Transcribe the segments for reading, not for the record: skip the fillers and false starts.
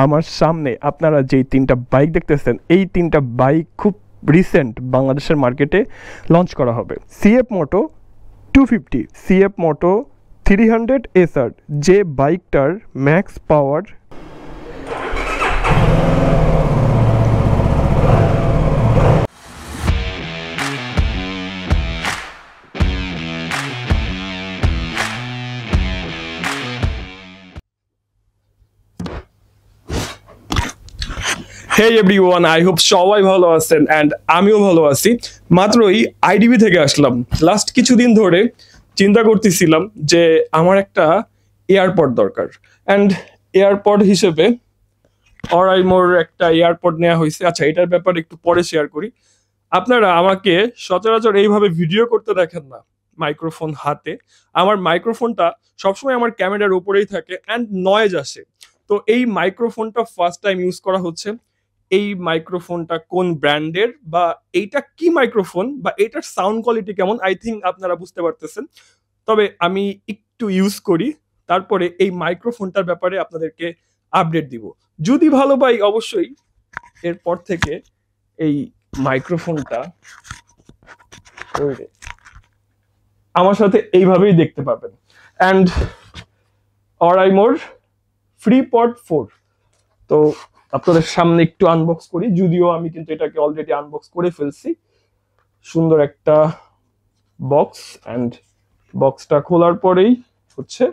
আমার সামনে আপনারা যেই তিনটা বাইক দেখতেছেন এই তিনটা বাইক খুব রিসেন্ট বাংলাদেশের মার্কেটে লঞ্চ করা হবে। সিএফ মোটো 250, সিএফ মোটো 300 SR, যে বাইকটার max power Hey everyone, I hope সবাই ভালো আছেন and আমিও ভালো আছি। মাত্রই আইডিবি থেকে আসলাম। লাস্ট কিছুদিন ধরে চিন্তা করতেছিলাম যে আমার একটা এয়ারপড দরকার and এয়ারপড হিসেবে অরাইমোর একটা এয়ারপড নেওয়া হয়েছে। আচ্ছা, এটার ব্যাপারে একটু পরে শেয়ার করি। আপনারা আমাকে সচরাচর এইভাবে ভিডিও করতে দেখেন না, মাইক্রোফোন হাতে। আমার মাইক্রোফোনটা সবসময় আমার ক্যামেরার উপরেই থাকে and নয়েজ আসে। তো এই মাইক্রোফোনটা ফার্স্ট টাইম ইউজ করা হচ্ছে। এই মাইক্রোফোনটা কোন ব্র্যান্ডের বা এইটা কি মাইক্রোফোন বা এটার সাউন্ড কোয়ালিটি কেমন, আই থিঙ্ক আপনারা বুঝতে পারতেছেন। তবে আমি একটু ইউজ করি, তারপরে এই মাইক্রোফোনটার ব্যাপারে আপনাদেরকে আপডেট দিব। যদি ভালো পাই অবশ্যই এরপর থেকে এই মাইক্রোফোনটা আমার সাথে এইভাবেই দেখতে পাবেন। অ্যান্ড অরাইমোর FreePod 4 তো আপনাদের সামনে একটু আনবক্স করি, যদিও আমি কিন্তু এটাকে অলরেডি আনবক্স করে ফেলছি। সুন্দর একটা বক্স, অ্যান্ড বক্সটা খোলার পরেই হচ্ছে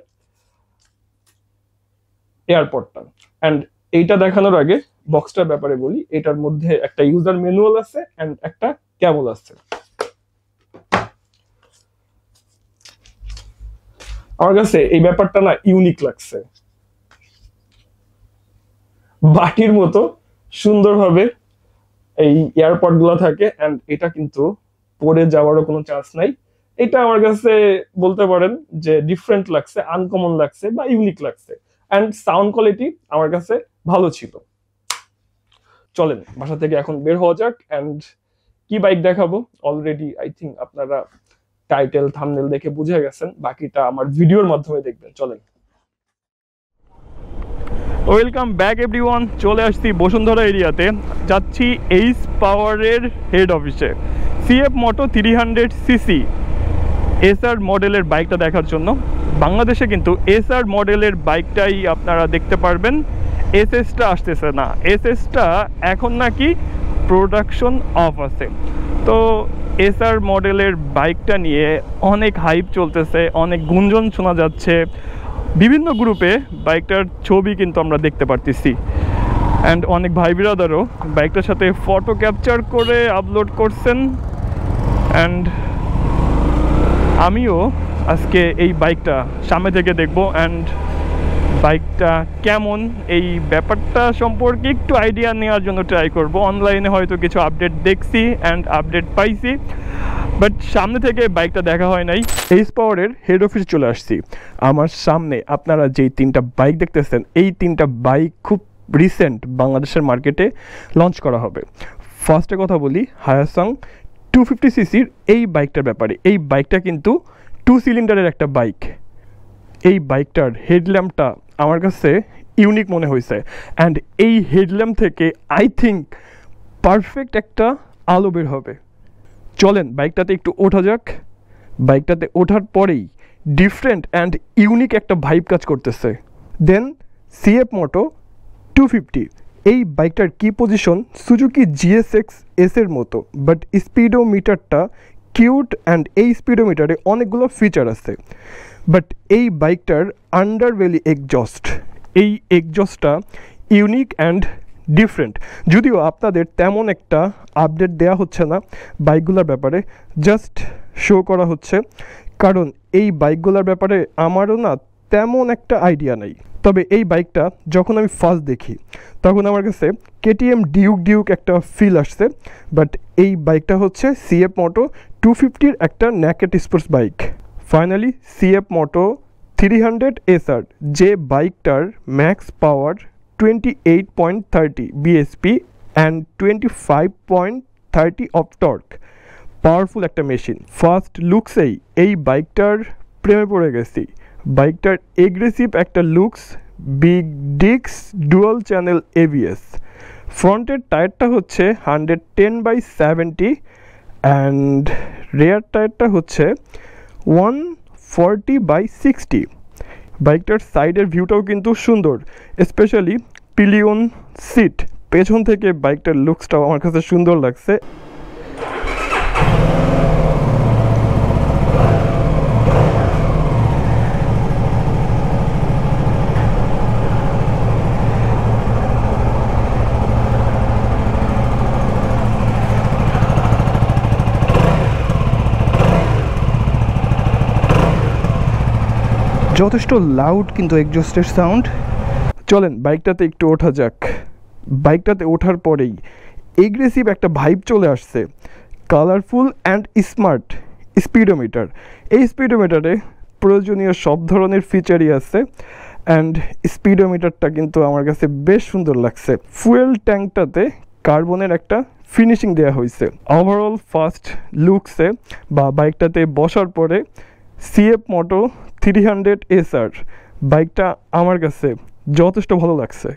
এয়ারপডটা। অ্যান্ড এইটা দেখানোর আগে বক্সটার ব্যাপারে বলি। এটার মধ্যে একটা ইউজার ম্যানুয়াল আছে অ্যান্ড একটা কেবল আছে। আমার কাছে এই ব্যাপারটা না ইউনিক লাগছে, বাটির মতো সুন্দরভাবে এই এয়ারপড গুলো থাকে অ্যান্ড এটা কিন্তু পড়ে যাওয়ারও কোনো চান্স নাই। এটা আমার কাছে বলতে পারেন যে ডিফারেন্ট লাগছে, আনকমন লাগছে বা ইউনিক লাগছে। অ্যান্ড সাউন্ড কোয়ালিটি আমার কাছে ভালো ছিল। চলেন বাসা থেকে এখন বের হওয়া যাক। অ্যান্ড কি বাইক দেখাবো অলরেডি আই থিঙ্ক আপনারা টাইটেল থাম্বনেল দেখে বুঝে গেছেন, বাকিটা আমার ভিডিওর মাধ্যমে দেখবেন। চলেন। Welcome back everyone. চলে আসছি বসুন্ধরা এরিয়াতে, যাচ্ছি এইচ পাওয়ারের হেড অফিসে সিএফ মোটো 300cc এসআর মডেলের বাইকটা দেখার জন্য। বাংলাদেশে কিন্তু এসআর মডেলের বাইকটাই আপনারা দেখতে পারবেন, এসএসটা আসতেছে না। এসএসটা এখন নাকি প্রোডাকশন অফ আছে। তো এসআর মডেলের বাইকটা নিয়ে অনেক হাইপ চলতেছে, অনেক গুঞ্জন শোনা যাচ্ছে। বিভিন্ন গ্রুপে বাইকটার ছবি কিন্তু আমরা দেখতে পারতেছি, অ্যান্ড অনেক ভাই বিরাদারও বাইকটার সাথে ফটো ক্যাপচার করে আপলোড করছেন। অ্যান্ড আমিও আজকে এই বাইকটা সামনে থেকে দেখব অ্যান্ড বাইকটা কেমন এই ব্যাপারটা সম্পর্কে একটু আইডিয়া নেওয়ার জন্য ট্রাই করব। অনলাইনে হয়তো কিছু আপডেট দেখছি অ্যান্ড আপডেট পাইছি, বাট সামনে থেকে বাইকটা দেখা হয় নাই। এইচ পাওয়ারের হেড অফিস চলে আসছি। আমার সামনে আপনারা যেই তিনটা বাইক দেখতেছেন এই তিনটা বাইক খুব রিসেন্ট বাংলাদেশের মার্কেটে লঞ্চ করা হবে। ফার্স্টে কথা বলি হায়াসাং 250cc-র এই বাইকটার ব্যাপারে। এই বাইকটা কিন্তু 2 সিলিন্ডারের একটা বাইক। এই বাইকটার হেডল্যাম্পটা আমার কাছে ইউনিক মনে হয়েছে, অ্যান্ড এই হেডল্যাম্প থেকে আই থিঙ্ক পারফেক্ট একটা আলো বের হবে। চলেন বাইকটাতে একটু ওঠা যাক। বাইকটাতে ওঠার পরেই ডিফারেন্ট অ্যান্ড ইউনিক একটা ভাইব কাজ করতেছে। দেন সিএফ মোটো 250, এই বাইকটার কি পজিশন সুজুকি GSX S এর মতো, বাট স্পিডোমিটারটা কিউট অ্যান্ড এই স্পিডোমিটারে অনেকগুলো ফিচার আছে। বাট এই বাইকটার আন্ডারভেলি এক্সজস্ট, এই এক্সজস্টটা ইউনিক অ্যান্ড ডিফারেন্ট। যদিও আপনাদের তেমন একটা আপডেট দেওয়া হচ্ছে না বাইকগুলোর ব্যাপারে, জাস্ট শো করা হচ্ছে, কারণ এই বাইকগুলোর ব্যাপারে আমারও না তেমন একটা আইডিয়া নেই। তবে এই বাইকটা যখন আমি ফার্স্ট দেখি তখন আমার কাছে KTM ডিউক একটা ফিল আসছে, বাট এই বাইকটা হচ্ছে সিএফ মোটো 250-র একটা naked sports bike. Finally CF Moto 300 SR, যে বাইকটার max power 28.30 bhp and 25.30 of torque, powerful একটা মেশিন। ফার্স্ট লুকসেই এই বাইকটার প্রেমে পড়ে গেছি। বাইকটার এগ্রেসিভ একটা looks, big disc dual channel ABS। ফ্রন্টের টায়ারটা হচ্ছে 110/70 অ্যান্ড রেয়ার টায়ারটা হচ্ছে 140/60। বাইকটার সাইডের ভিউটাও কিন্তু সুন্দর, স্পেশালি পিলিয়ন সিট। পেছন থেকে বাইকটার লুকসটাও আমার কাছে সুন্দর লাগছে। যথেষ্ট লাউড কিন্তু এক্সজস্টের সাউন্ড। চলেন বাইকটাতে একটু ওঠা যাক। বাইকটাতে ওঠার পরেই এগ্রেসিভ একটা ভাইব চলে আসছে। Colourful and smart speedometer. এই স্পিডোমিটারে প্রয়োজনীয় সব ধরনের ফিচারই আছে অ্যান্ড স্পিডোমিটারটা কিন্তু আমার কাছে বেশ সুন্দর লাগছে। ফুয়েল ট্যাঙ্কটাতে কার্বনের একটা ফিনিশিং দেওয়া হয়েছে। ওভারঅল ফার্স্ট লুকসে বা বাইকটাতে বসার পরে CF Moto 300 SR বাইকটা আমার কাছে যথেষ্ট ভালো লাগছে।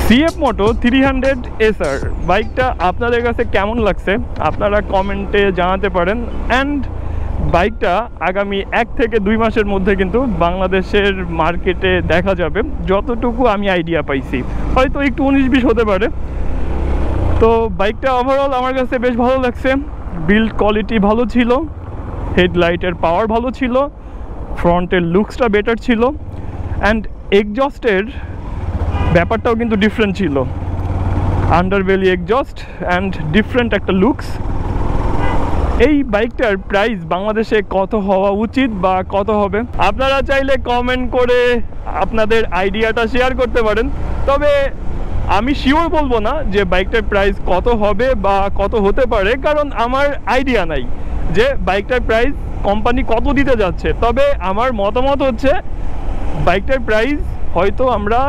CF Moto 300 SR বাইকটা আপনাদের কাছে কেমন লাগছে আপনারা কমেন্টে জানাতে পারেন। অ্যান্ড বাইকটা আগামী 1 থেকে 2 মাসের মধ্যে কিন্তু বাংলাদেশের মার্কেটে দেখা যাবে, যতটুকু আমি আইডিয়া পাইছি। হয়তো একটু 19-20 হতে পারে। তো বাইকটা ওভারঅল আমার কাছে বেশ ভালো লাগছে। বিল্ড কোয়ালিটি ভালো ছিল, হেডলাইটের পাওয়ার ভালো ছিল, ফ্রন্টের লুকসটা বেটার ছিল, অ্যান্ড এক্সজস্টের ব্যাপারটাও কিন্তু ডিফারেন্ট ছিল। আন্ডারবেলি এক্সজস্ট অ্যান্ড ডিফারেন্ট একটা লুকস। এই বাইকটার প্রাইস বাংলাদেশে কত হওয়া উচিত বা কত হবে আপনারা চাইলে কমেন্ট করে আপনাদের আইডিয়াটা শেয়ার করতে পারেন। তবে আমি শিওর বলবো না যে বাইকটার প্রাইস কত হবে বা কত হতে পারে, কারণ আমার আইডিয়া নাই যে বাইকটার প্রাইস কোম্পানি কত দিতে যাচ্ছে। তবে আমার মতামত হচ্ছে বাইকটার প্রাইস হয়তো আমরা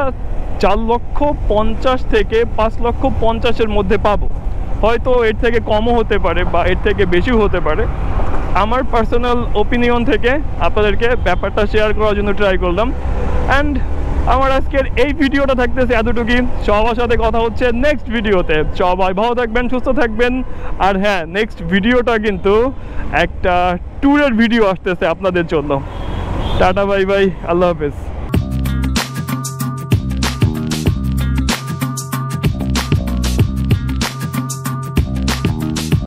4,50,000 থেকে 5,50,000-এর মধ্যে পাবো। হয়তো এর থেকে কমও হতে পারে বা এর থেকে বেশিও হতে পারে। আমার পার্সোনাল ওপিনিয়ন থেকে আপনাদেরকে ব্যাপারটা শেয়ার করার জন্য ট্রাই করলাম। অ্যান্ড আমার আজকের এই ভিডিওটা থাকতেছে এতটুকুই। সবার সাথে কথা হচ্ছে নেক্সট ভিডিওতে। সবাই ভালো থাকবেন, সুস্থ থাকবেন। আর হ্যাঁ, নেক্সট ভিডিওটা কিন্তু একটা ট্যুরের ভিডিও আসতেছে আপনাদের জন্য। টাটা, বাই বাই, আল্লাহ হাফেজ।